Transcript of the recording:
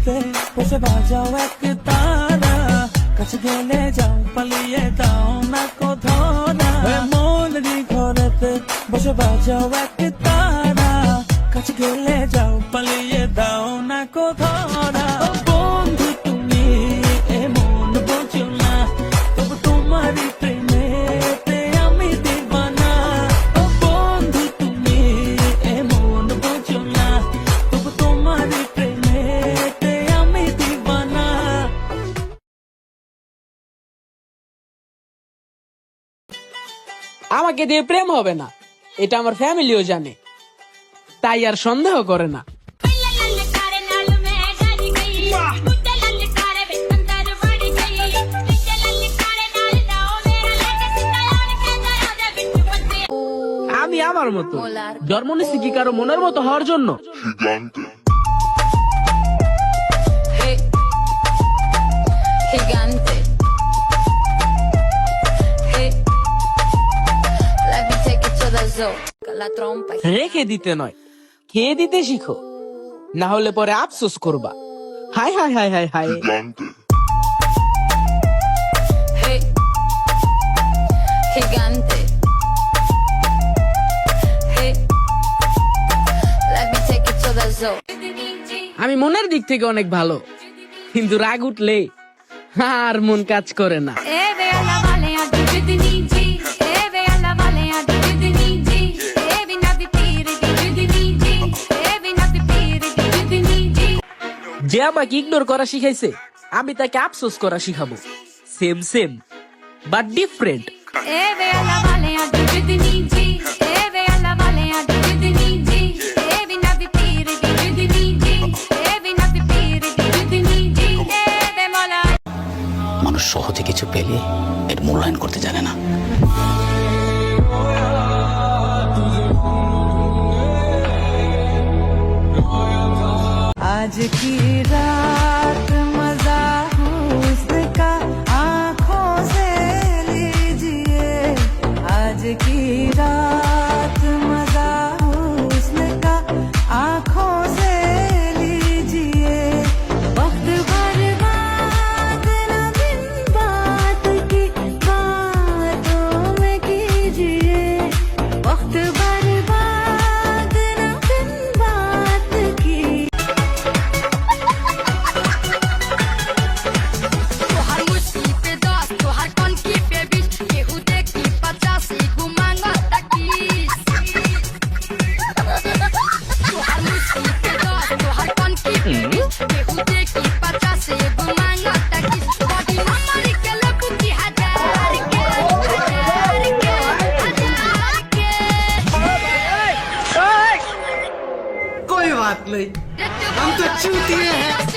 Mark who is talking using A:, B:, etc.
A: ঘরেতে বসে বাজাও এক তারা, কাছে গেলে যাও পালিয়ে দাও না কো ধরা। মনেরই ঘরেতে বসে বাজাও এক তারা, কাছে গেলে যাও পালিয়ে দাও না কো ধরা। বন্ধু তুমি এমন বোঝো না, তবু তোমারই প্রেমেতে আমি দিবানা। বন্ধু তুমি এমন বোঝো না, তবু তোমারই প্রেমেতে আমি দিবানা।
B: আমাকে দিয়ে প্রেম হবে না এটা আমার ফ্যামিলিও জানে, তাই আর সন্দেহ করে না। আমি আমার মতো জন্ম নিচ্ছি কি কারো মনের মতো হওয়ার জন্য? রেখে দিতে নয়, খেয়ে দিতে শিখো, না হলে পরে আফসোস করবা। High high high high high. আমি মনের দিক থেকে অনেক ভালো, কিন্তু রাগ উঠলে আর মন কাজ করে না। যে আমাকে ইগনোর করা শিখাইছে, আমি তাকে আফসোস করা শিখাবো। Same same but different.
C: মানুষ সহজে কিছু পেলে এর মূল্যায়ন করতে জানে না।
A: आज की रात मजा हुस्न का आँखों से लीजिए, आज की रात मजा हुस्न का आँखों से लीजिए। वक्त बर्बाद न बिन बात की बातों में कीजिए, वक्त बर्बाद न बिन बात की।
B: कोई बात नहीं, हम तो चूतिए हैं।